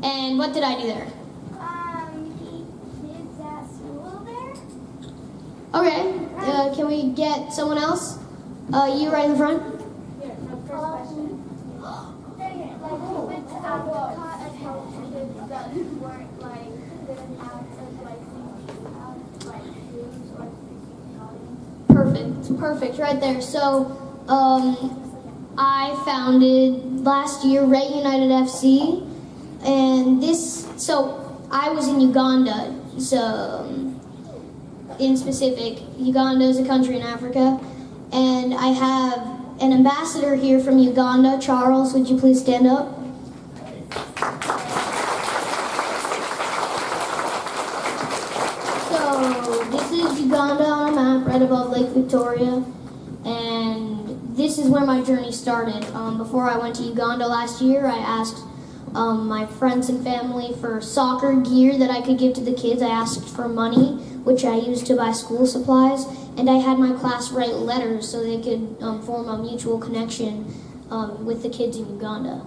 And what did I do there? He kids at school there. Okay, can we get someone else? You right in the front? Here, no, first question. Like, he went to Africa and helped kids that weren't, like, didn't have, like, shoes or Perfect, right there. So, I founded last year Ray United FC, and I was in Uganda, so in specific, Uganda is a country in Africa, and I have an ambassador here from Uganda. Charles, would you please stand up? So this is Uganda on a map right above Lake Victoria, and this is where my journey started. Before I went to Uganda last year, I asked my friends and family for soccer gear that I could give to the kids. I asked for money, which I used to buy school supplies, and I had my class write letters so they could form a mutual connection with the kids in Uganda.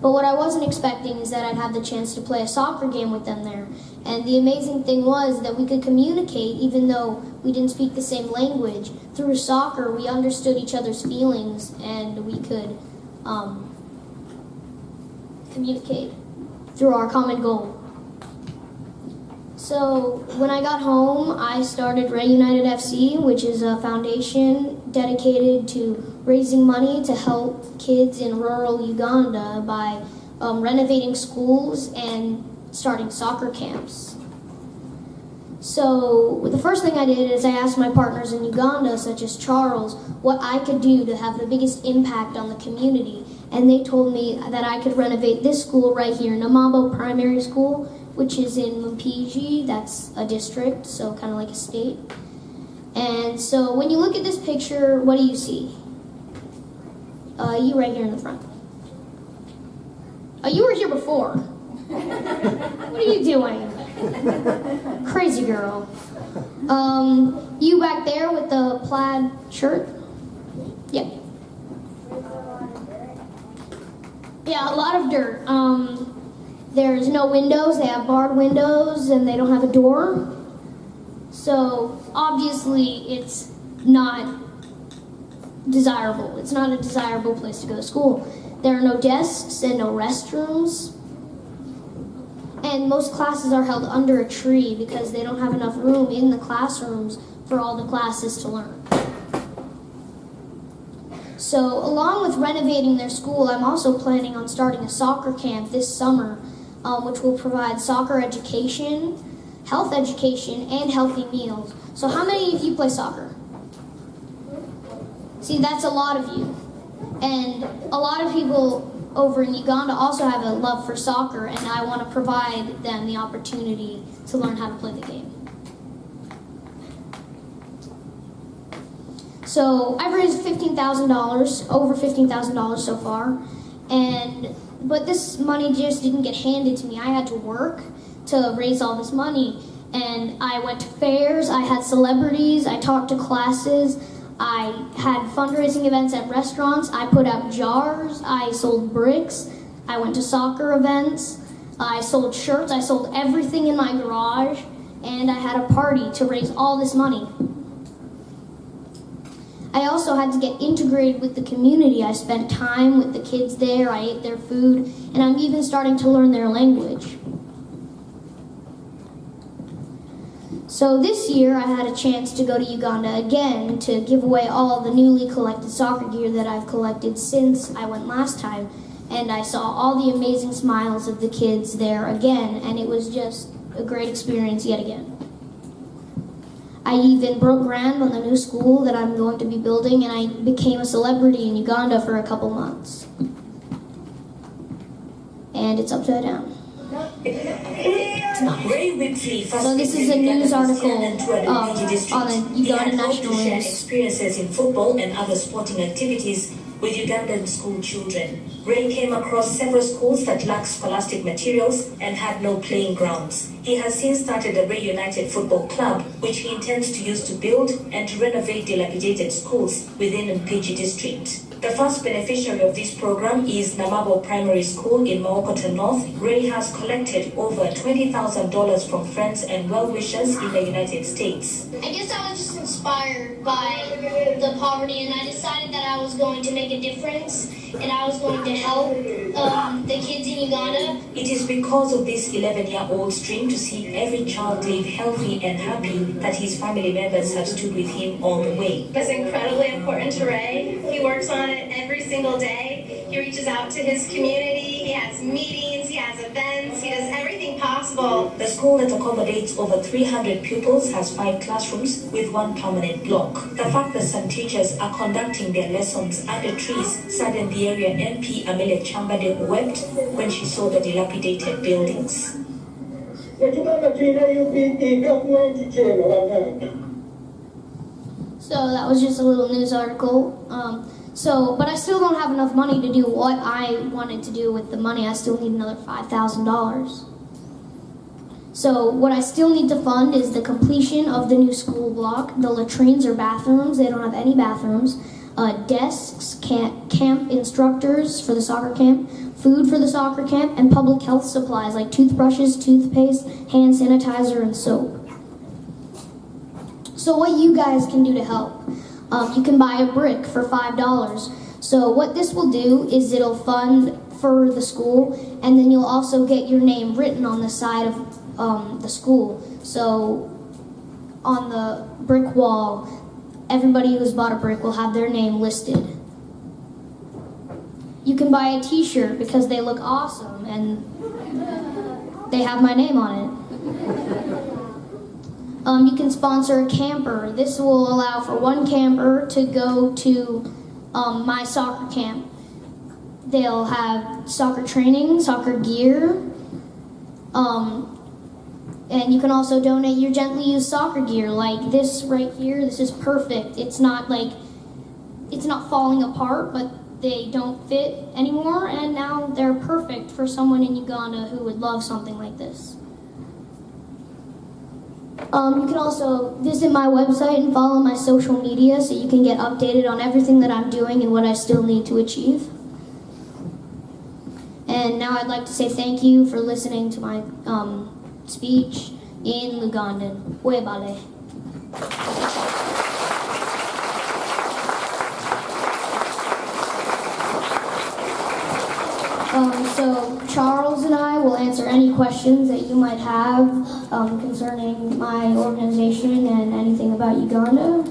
But what I wasn't expecting is that I'd have the chance to play a soccer game with them there. And the amazing thing was that we could communicate even though we didn't speak the same language. Through soccer, we understood each other's feelings and we could communicate through our common goal. So when I got home, I started Ray United FC, which is a foundation dedicated to raising money to help kids in rural Uganda by renovating schools and starting soccer camps. So the first thing I did is I asked my partners in Uganda, such as Charles, what I could do to have the biggest impact on the community. And they told me that I could renovate this school right here, Namabo Primary School, which is in Mpigi. That's a district, so kind of like a state. And so when you look at this picture, what do you see? You right here in the front. Oh, you were here before. What are you doing? Crazy girl. You back there with the plaid shirt? Yeah. Yeah, a lot of dirt. There's no windows, they have barred windows, and they don't have a door. So, obviously, it's not desirable. It's not a desirable place to go to school. There are no desks and no restrooms. And most classes are held under a tree because they don't have enough room in the classrooms for all the classes to learn. So, along with renovating their school, I'm also planning on starting a soccer camp this summer, which will provide soccer education, health education, and healthy meals. So how many of you play soccer? See, that's a lot of you. And a lot of people over in Uganda also have a love for soccer, and I want to provide them the opportunity to learn how to play the game. So I've raised $15,000, over $15,000 so far, but this money just didn't get handed to me. I had to work to raise all this money, and I went to fairs, I had celebrities, I talked to classes, I had fundraising events at restaurants, I put out jars, I sold bricks, I went to soccer events, I sold shirts, I sold everything in my garage, and I had a party to raise all this money. I also had to get integrated with the community. I spent time with the kids there, I ate their food, and I'm even starting to learn their language. So this year I had a chance to go to Uganda again to give away all the newly collected soccer gear that I've collected since I went last time, and I saw all the amazing smiles of the kids there again, and it was just a great experience yet again. I even broke ground on the new school that I'm going to be building, and I became a celebrity in Uganda for a couple months. And it's upside down. It's not. So this is a news article on the Uganda National News. Experiences in football and other sporting activities with Ugandan school children. Ray came across several schools that lacked scholastic materials and had no playing grounds. He has since started a Ray United Football Club, which he intends to use to build and to renovate dilapidated schools within Mpigi district. The first beneficiary of this program is Namabo Primary School in Maokoto North. Ray has collected over $20,000 from friends and well-wishers in the United States. I guess I was just inspired by the poverty, and I decided that I was going to make a difference and I was going to help the kids in Uganda. It is because of this 11-year-old's dream to see every child live healthy and happy that his family members have stood with him all the way. It's incredibly important to Ray. He works on it every single day. He reaches out to his community. He has meetings. He has events. He does everything possible. The school that accommodates over 300 pupils has 5 classrooms with 1 permanent block. The fact that some teachers are conducting their lessons under trees saddened the area MP Amelia Chambade wept when she saw the dilapidated buildings. So that was just a little news article. But I still don't have enough money to do what I wanted to do with the money. I still need another $5,000. So what I still need to fund is the completion of the new school block, the latrines or bathrooms. They don't have any bathrooms. Desks, camp instructors for the soccer camp, food for the soccer camp, and public health supplies like toothbrushes, toothpaste, hand sanitizer, and soap. So what you guys can do to help? You can buy a brick for $5. So what this will do is it'll fund for the school, and then you'll also get your name written on the side of the school. So on the brick wall, everybody who's bought a brick will have their name listed. You can buy a t-shirt because they look awesome and they have my name on it. You can sponsor a camper. This will allow for one camper to go to my soccer camp. They'll have soccer training, soccer gear, and you can also donate your gently used soccer gear, like this right here. This is perfect. It's not falling apart, but they don't fit anymore, and now they're perfect for someone in Uganda who would love something like this. You can also visit my website and follow my social media so you can get updated on everything that I'm doing and what I still need to achieve. And now I'd like to say thank you for listening to my speech in Lugandan. Webale. So Charles and I will answer any questions that you might have concerning my organization and anything about Uganda.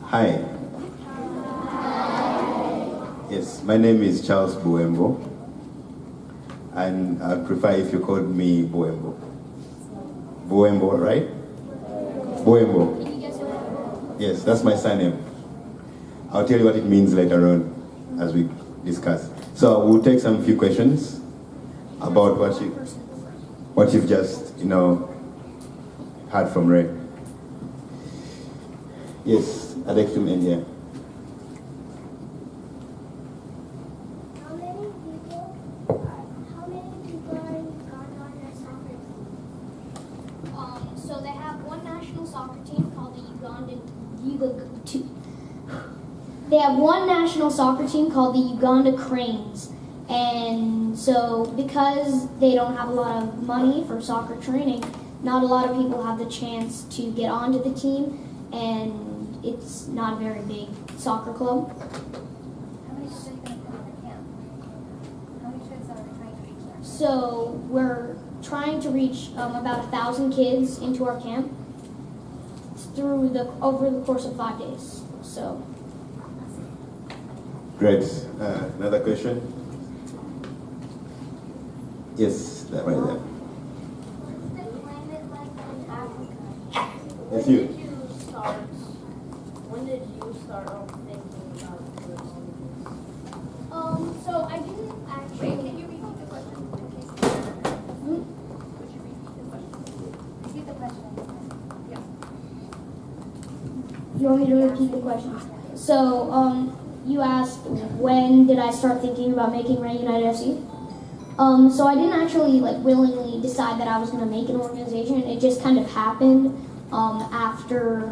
Hi. Yes, my name is Charles Buembo, and I'd prefer if you called me Buembo. Buembo, right? Buembo. Yes, that's my surname. I'll tell you what it means later on as we discuss. So we'll take some few questions about what you've just, heard from Ray. Yes, I'd like to end here. How many people are in Uganda on their soccer team? So they have one national soccer team called the They have one national soccer team called the Uganda Cranes. And so because they don't have a lot of money for soccer training, not a lot of people have the chance to get onto the team, and it's not a very big soccer club. How many kids are going to come on the camp? How many kids are we trying to reach there? So we're trying to reach about 1,000 kids into our camp over the course of 5 days. So. Great. Another question? Yes, that right there. What's the climate like in Africa? That's you. When did you start thinking about doing all of this? So I didn't actually. Wait, can you repeat the question? Would you repeat the question? Repeat the question. Yeah. You want me to repeat the question? So, you asked when did I start thinking about making Ray United FC? So I didn't actually willingly really decide that I was going to make an organization. It just kind of happened after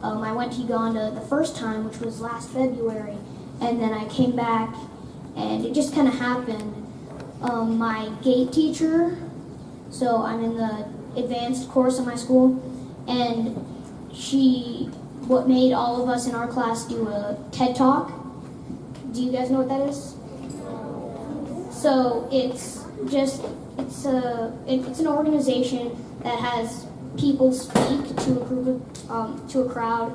I went to Uganda the first time, which was last February, and then I came back, and it just kind of happened. My gate teacher, so I'm in the advanced course in my school, and what made all of us in our class do a TED Talk. Do you guys know what that is? So it's an organization that has people speak to a group of, to a crowd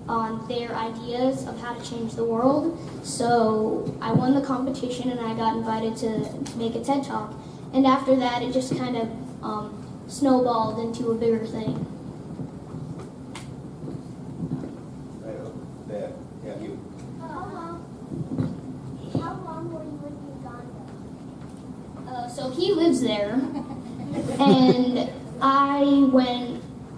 on their ideas of how to change the world. So I won the competition and I got invited to make a TED Talk. And after that, it just kind of snowballed into a bigger thing. Right over there. Yeah, you. How long were you in Uganda? So he lives there, and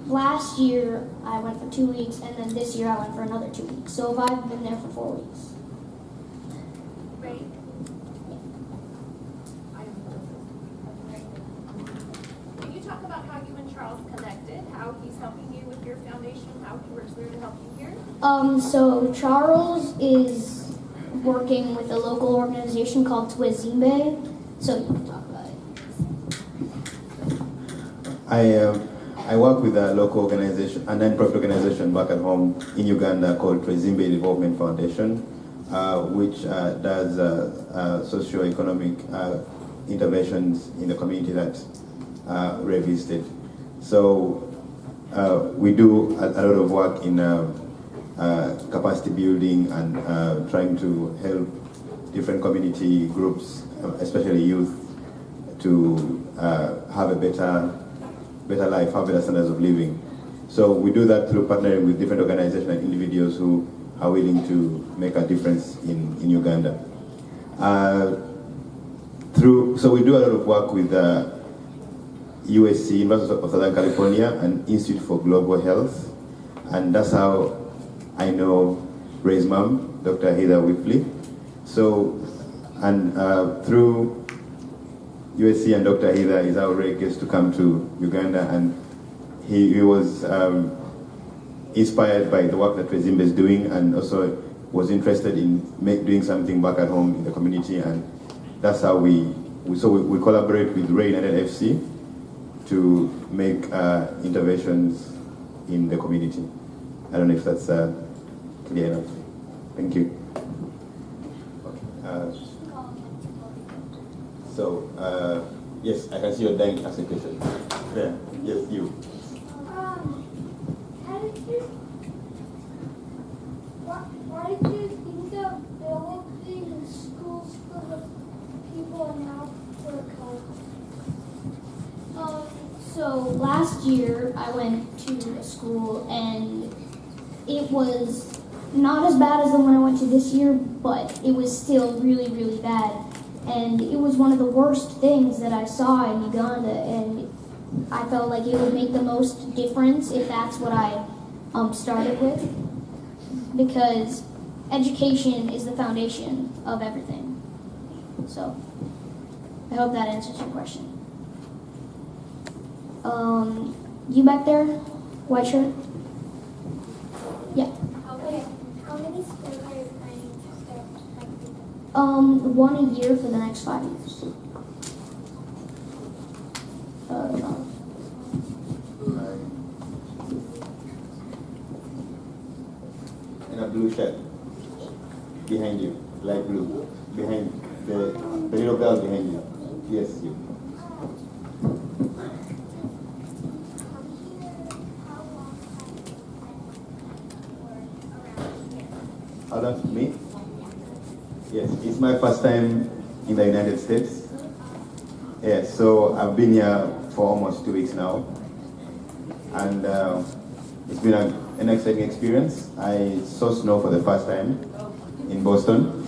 last year I went for 2 weeks, and then this year I went for another 2 weeks. So I've been there for 4 weeks. Right. Can you talk about how you and Charles connected, how he's helping you with your foundation, how he works there to help you here? So Charles is working with a local organization called Twizimbe. So you can talk about it. I work with a local organization, a non-profit organization back at home in Uganda called Twizimbe Development Foundation, which does socio-economic interventions in the community that Ray visited. So we do a lot of work in capacity building and trying to help different community groups, especially youth, to have a better life, have better standards of living. So we do that through partnering with different organizations and individuals who are willing to make a difference in Uganda. So we do a lot of work with USC, University of Southern California, and Institute for Global Health, and that's how I know Ray's mom, Dr. Heather Whipley. So, and through USC and Dr. Heather is how Ray gets to come to Uganda, and he was inspired by the work that Twizimbe is doing, and also was interested in doing something back at home in the community, and that's how we collaborate with Ray United FC to make interventions in the community. I don't know if that's clear enough. Thank you. Okay. Yes, I can see your dying asking question. There. Yes, you. How did you? Why did you think of building schools for the people and not for the culture? So last year I went to a school, and it was not as bad as the one I went to this year, but it was still really, really bad. And it was one of the worst things that I saw in Uganda, and I felt like it would make the most difference if that's what I started with, because education is the foundation of everything. So I hope that answers your question. You back there, white shirt? Yeah. Okay. How many schools are you planning to start? One a year for the next 5 years. In a blue shirt behind you, light blue, behind the little girl behind you. Yes, you. How long to me? Yes, it's my first time in the United States. Yes, so I've been here for almost 2 weeks now, and it's been an exciting experience. I saw snow for the first time in Boston,